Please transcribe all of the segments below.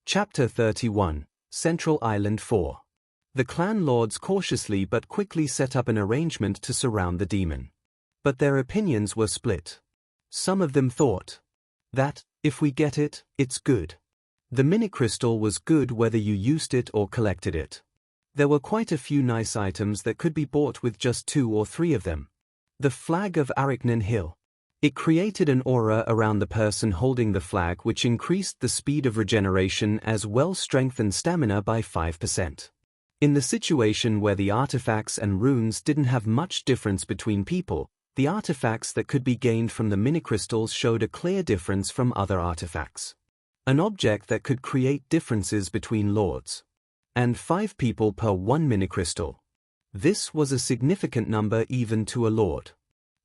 Chapter 31, Central Island 4. The clan lords cautiously but quickly set up an arrangement to surround the demon. But their opinions were split. Some of them thought that, if we get it, it's good. The mini-crystal was good whether you used it or collected it. There were quite a few nice items that could be bought with just 2 or 3 of them. The flag of Arachnan Hill. It created an aura around the person holding the flag which increased the speed of regeneration as well strengthened stamina by 5%. In the situation where the artifacts and runes didn't have much difference between people, the artifacts that could be gained from the mini-crystals showed a clear difference from other artifacts. An object that could create differences between lords. And 5 people per 1 mini-crystal. This was a significant number even to a lord.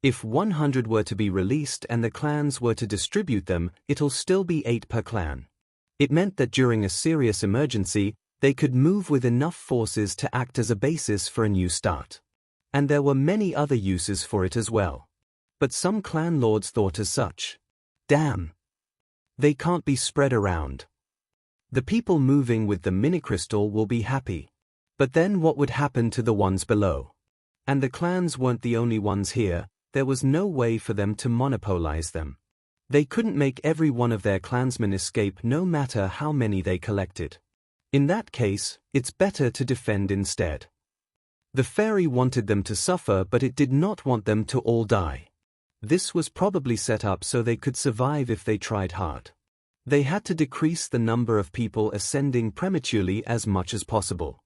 If 100 were to be released and the clans were to distribute them, it'll still be 8 per clan. It meant that during a serious emergency, they could move with enough forces to act as a basis for a new start. And there were many other uses for it as well. But some clan lords thought as such. Damn! They can't be spread around. The people moving with the mini-crystal will be happy. But then what would happen to the ones below? And the clans weren't the only ones here. There was no way for them to monopolize them. They couldn't make every one of their clansmen escape no matter how many they collected. In that case, it's better to defend instead. The fairy wanted them to suffer, but it did not want them to all die. This was probably set up so they could survive if they tried hard. They had to decrease the number of people ascending prematurely as much as possible.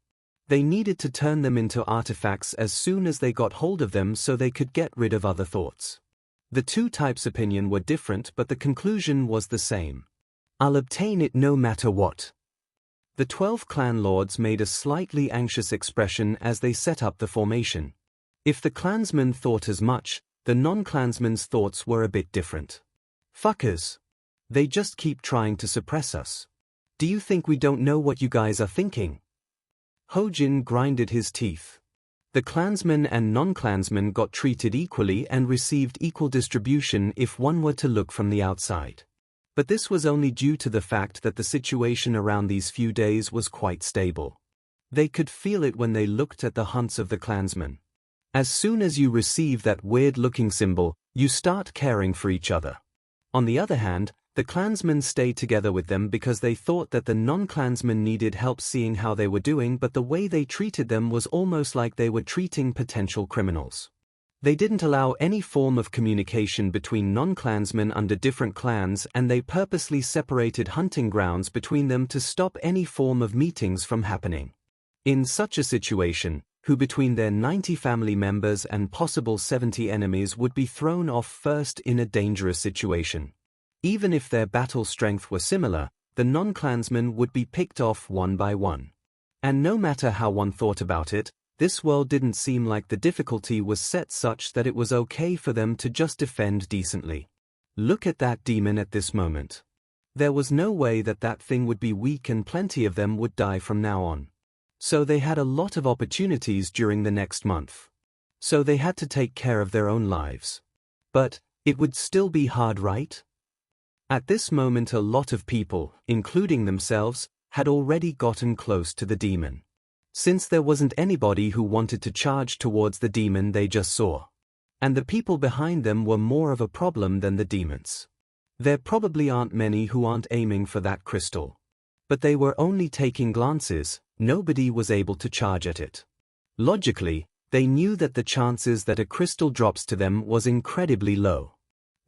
They needed to turn them into artifacts as soon as they got hold of them so they could get rid of other thoughts. The 2 types' opinion were different, but the conclusion was the same. I'll obtain it no matter what. The 12 clan lords made a slightly anxious expression as they set up the formation. If the clansmen thought as much, the non-clansmen's thoughts were a bit different. Fuckers. They just keep trying to suppress us. Do you think we don't know what you guys are thinking? Hojin grinded his teeth. The clansmen and non-clansmen got treated equally and received equal distribution if one were to look from the outside. But this was only due to the fact that the situation around these few days was quite stable. They could feel it when they looked at the hunts of the clansmen. As soon as you receive that weird-looking symbol, you start caring for each other. On the other hand, the clansmen stayed together with them because they thought that the non-clansmen needed help seeing how they were doing, but the way they treated them was almost like they were treating potential criminals. They didn't allow any form of communication between non-clansmen under different clans, and they purposely separated hunting grounds between them to stop any form of meetings from happening. In such a situation, who between their 90 family members and possible 70 enemies would be thrown off first in a dangerous situation? Even if their battle strength were similar, the non-clansmen would be picked off one by one. And no matter how one thought about it, this world didn't seem like the difficulty was set such that it was okay for them to just defend decently. Look at that demon at this moment. There was no way that that thing would be weak and plenty of them would die from now on. So they had a lot of opportunities during the next month. So they had to take care of their own lives. But it would still be hard, right? At this moment a lot of people, including themselves, had already gotten close to the demon. Since there wasn't anybody who wanted to charge towards the demon they just saw. And the people behind them were more of a problem than the demons. There probably aren't many who aren't aiming for that crystal. But they were only taking glances, nobody was able to charge at it. Logically, they knew that the chances that a crystal drops to them was incredibly low.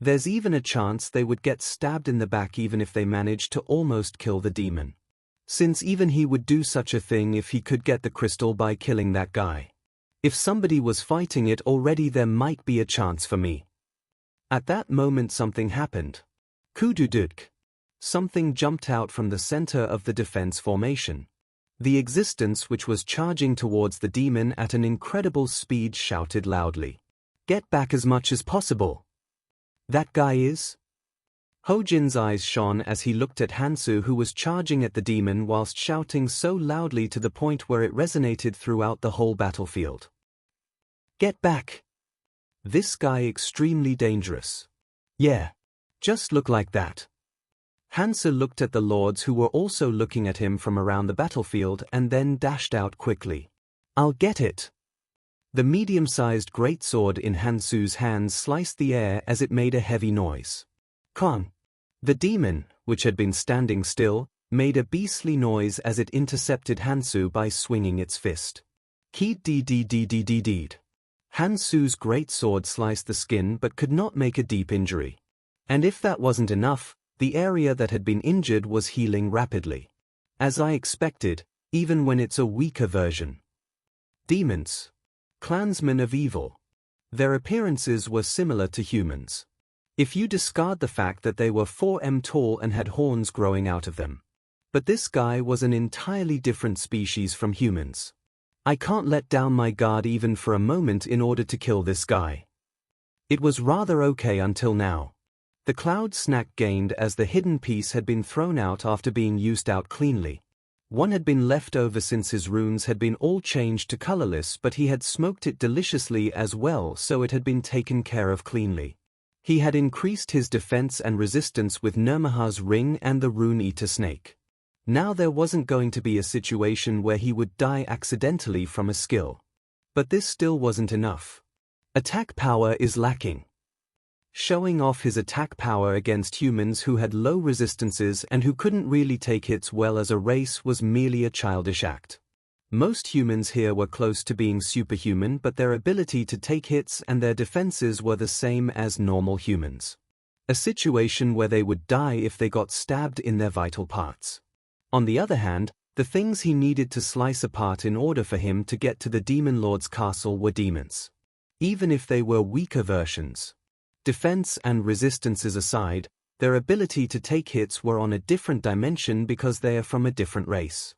There's even a chance they would get stabbed in the back even if they managed to almost kill the demon. Since even he would do such a thing if he could get the crystal by killing that guy. If somebody was fighting it already, there might be a chance for me. At that moment something happened. Kududuk. Something jumped out from the center of the defense formation. The existence which was charging towards the demon at an incredible speed shouted loudly. Get back as much as possible. That guy is? Hojin's eyes shone as he looked at Hansu, who was charging at the demon whilst shouting so loudly to the point where it resonated throughout the whole battlefield. Get back! This guy extremely dangerous. Yeah. Just look like that. Hansu looked at the lords who were also looking at him from around the battlefield and then dashed out quickly. "I'll get it." The medium-sized greatsword in Hansu's hands sliced the air as it made a heavy noise. Kong! The demon, which had been standing still, made a beastly noise as it intercepted Hansu by swinging its fist. Keed-dee-dee-dee-dee-dee-deed. Hansu's greatsword sliced the skin but could not make a deep injury. And if that wasn't enough, the area that had been injured was healing rapidly. As I expected, even when it's a weaker version. Demons. Clansmen of evil. Their appearances were similar to humans. If you discard the fact that they were 4 m tall and had horns growing out of them. But this guy was an entirely different species from humans. I can't let down my guard even for a moment in order to kill this guy. It was rather okay until now. The cloud snack gained as the hidden piece had been thrown out after being used out cleanly. One had been left over since his runes had been all changed to colorless, but he had smoked it deliciously as well, so it had been taken care of cleanly. He had increased his defense and resistance with Nirmaha's ring and the rune eater snake. Now there wasn't going to be a situation where he would die accidentally from a skill. But this still wasn't enough. Attack power is lacking. Showing off his attack power against humans who had low resistances and who couldn't really take hits well as a race was merely a childish act. Most humans here were close to being superhuman, but their ability to take hits and their defenses were the same as normal humans. A situation where they would die if they got stabbed in their vital parts. On the other hand, the things he needed to slice apart in order for him to get to the Demon Lord's castle were demons. Even if they were weaker versions. Defense and resistances aside, their ability to take hits were on a different dimension because they are from a different race.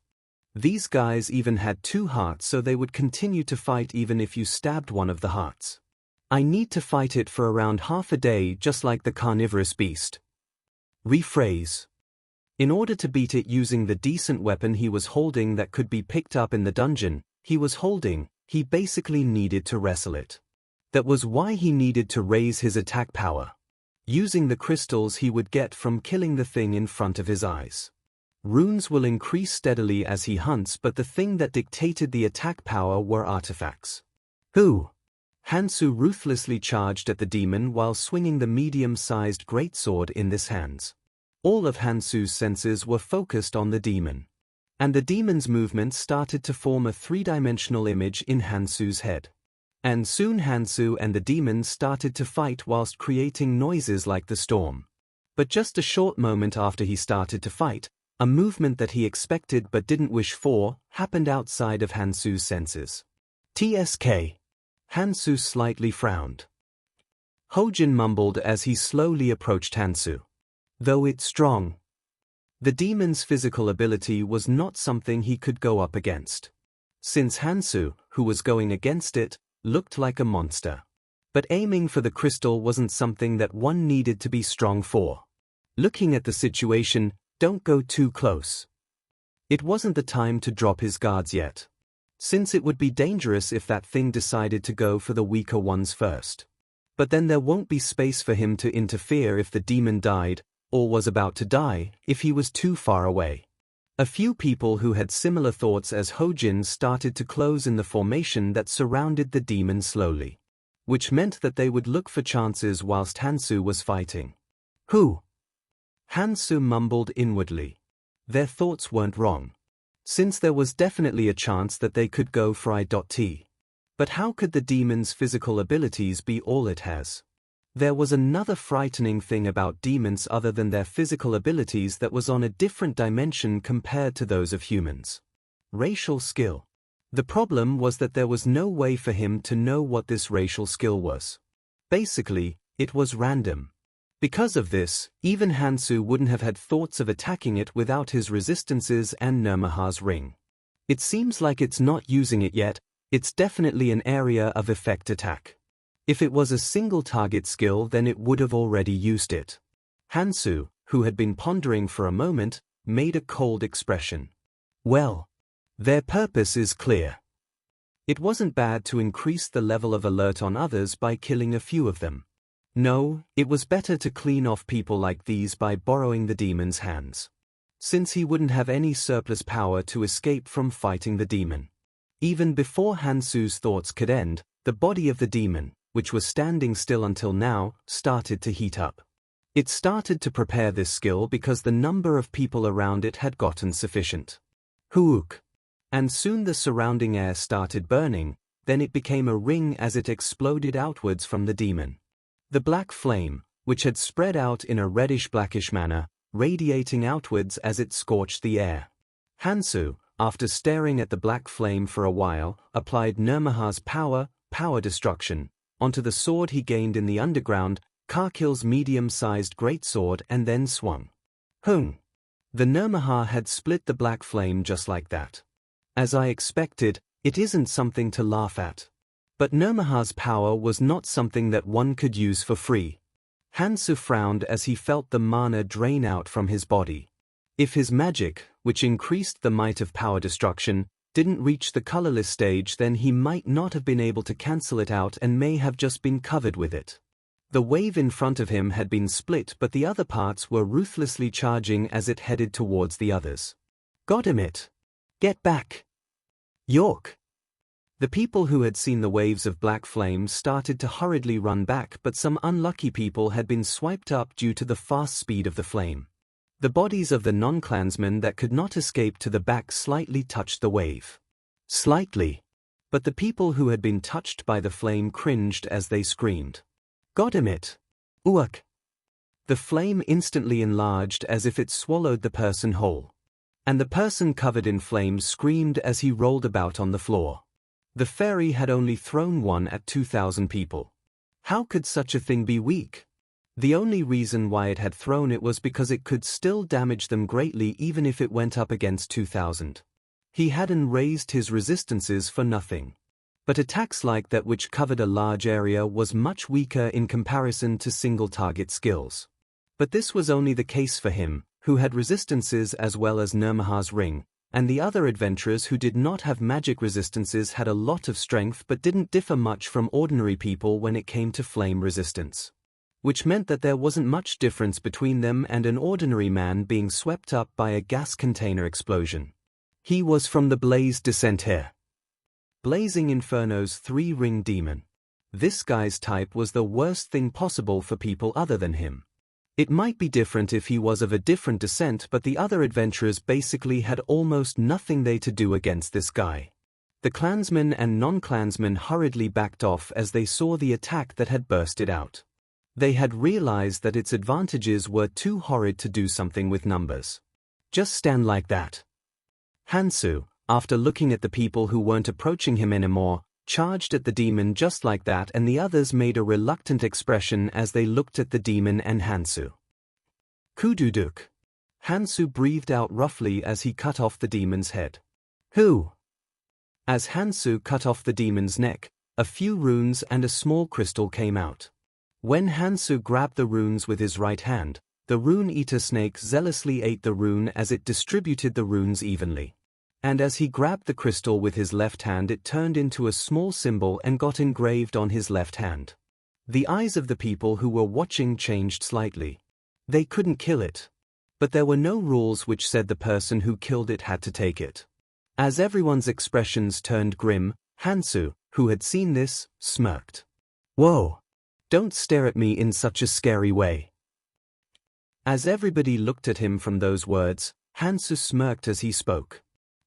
These guys even had 2 hearts, so they would continue to fight even if you stabbed one of the hearts. I need to fight it for around half a day, just like the carnivorous beast. Rephrase. In order to beat it using the decent weapon he was holding that could be picked up in the dungeon he basically needed to wrestle it. That was why he needed to raise his attack power. Using the crystals he would get from killing the thing in front of his eyes. Runes will increase steadily as he hunts, but the thing that dictated the attack power were artifacts. Who? Hansu ruthlessly charged at the demon while swinging the medium-sized greatsword in his hands. All of Hansu's senses were focused on the demon. And the demon's movements started to form a 3-dimensional image in Hansu's head. And soon Hansu and the demon started to fight whilst creating noises like the storm. But just a short moment after he started to fight, a movement that he expected but didn't wish for happened outside of Hansu's senses. TSK. Hansu slightly frowned. Hojin mumbled as he slowly approached Hansu. Though it's strong. The demon's physical ability was not something he could go up against. Since Hansu, who was going against it, looked like a monster. But aiming for the crystal wasn't something that one needed to be strong for. Looking at the situation, don't go too close. It wasn't the time to drop his guards yet. Since it would be dangerous if that thing decided to go for the weaker ones first. But then there won't be space for him to interfere if the demon died, or was about to die, if he was too far away. A few people who had similar thoughts as Hojin started to close in the formation that surrounded the demon slowly. Which meant that they would look for chances whilst Hansu was fighting. Who? Hansu mumbled inwardly. Their thoughts weren't wrong. Since there was definitely a chance that they could go for I.T. But how could the demon's physical abilities be all it has? There was another frightening thing about demons other than their physical abilities that was on a different dimension compared to those of humans. Racial skill. The problem was that there was no way for him to know what this racial skill was. Basically, it was random. Because of this, even Hansu wouldn't have had thoughts of attacking it without his resistances and Nirmaha's ring. It seems like it's not using it yet. It's definitely an area of effect attack. If it was a single target skill, then it would have already used it. Hansu, who had been pondering for a moment, made a cold expression. Well, their purpose is clear. It wasn't bad to increase the level of alert on others by killing a few of them. No, it was better to clean off people like these by borrowing the demon's hands. Since he wouldn't have any surplus power to escape from fighting the demon. Even before Hansu's thoughts could end, the body of the demon, which was standing still until now, started to heat up. It started to prepare this skill because the number of people around it had gotten sufficient. Huuk. And soon the surrounding air started burning, then it became a ring as it exploded outwards from the demon. The black flame, which had spread out in a reddish-blackish manner, radiating outwards as it scorched the air. Hansu, after staring at the black flame for a while, applied Nirmaha's power destruction, onto the sword he gained in the underground, Karkil's medium-sized greatsword, and then swung. Hung. The Nirmaha had split the black flame just like that. As I expected, it isn't something to laugh at. But Nirmaha's power was not something that one could use for free. Hansu frowned as he felt the mana drain out from his body. If his magic, which increased the might of power destruction, didn't reach the colorless stage, then he might not have been able to cancel it out and may have just been covered with it. The wave in front of him had been split, but the other parts were ruthlessly charging as it headed towards the others. Got him it. Get back. York. The people who had seen the waves of black flames started to hurriedly run back, but some unlucky people had been swiped up due to the fast speed of the flame. The bodies of the non-clansmen that could not escape to the back slightly touched the wave. Slightly. But the people who had been touched by the flame cringed as they screamed. Got him it. Uak. The flame instantly enlarged as if it swallowed the person whole. And the person covered in flames screamed as he rolled about on the floor. The fairy had only thrown one at 2,000 people. How could such a thing be weak? The only reason why it had thrown it was because it could still damage them greatly even if it went up against 2,000. He hadn't raised his resistances for nothing. But attacks like that which covered a large area was much weaker in comparison to single-target skills. But this was only the case for him, who had resistances as well as Nirmaha's ring, and the other adventurers who did not have magic resistances had a lot of strength but didn't differ much from ordinary people when it came to flame resistance. Which meant that there wasn't much difference between them and an ordinary man being swept up by a gas container explosion. He was from the Blaze Descent here. Blazing Inferno's three-ring demon. This guy's type was the worst thing possible for people other than him. It might be different if he was of a different descent, but the other adventurers basically had almost nothing they to do against this guy. The clansmen and non-clansmen hurriedly backed off as they saw the attack that had bursted out. They had realized that its advantages were too horrid to do something with numbers. Just stand like that. Hansu, after looking at the people who weren't approaching him anymore, charged at the demon just like that, and the others made a reluctant expression as they looked at the demon and Hansu. Kududuk. Hansu breathed out roughly as he cut off the demon's head. Who? As Hansu cut off the demon's neck, a few runes and a small crystal came out. When Hansu grabbed the runes with his right hand, the rune-eater snake zealously ate the rune as it distributed the runes evenly. And as he grabbed the crystal with his left hand, it turned into a small symbol and got engraved on his left hand. The eyes of the people who were watching changed slightly. They couldn't kill it. But there were no rules which said the person who killed it had to take it. As everyone's expressions turned grim, Hansu, who had seen this, smirked. Whoa! Don't stare at me in such a scary way. As everybody looked at him from those words, Hansu smirked as he spoke.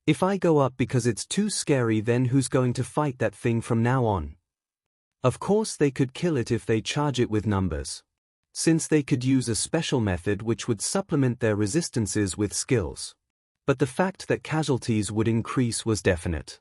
If I go up because it's too scary, then who's going to fight that thing from now on? Of course they could kill it if they charge it with numbers. Since they could use a special method which would supplement their resistances with skills. But the fact that casualties would increase was definite.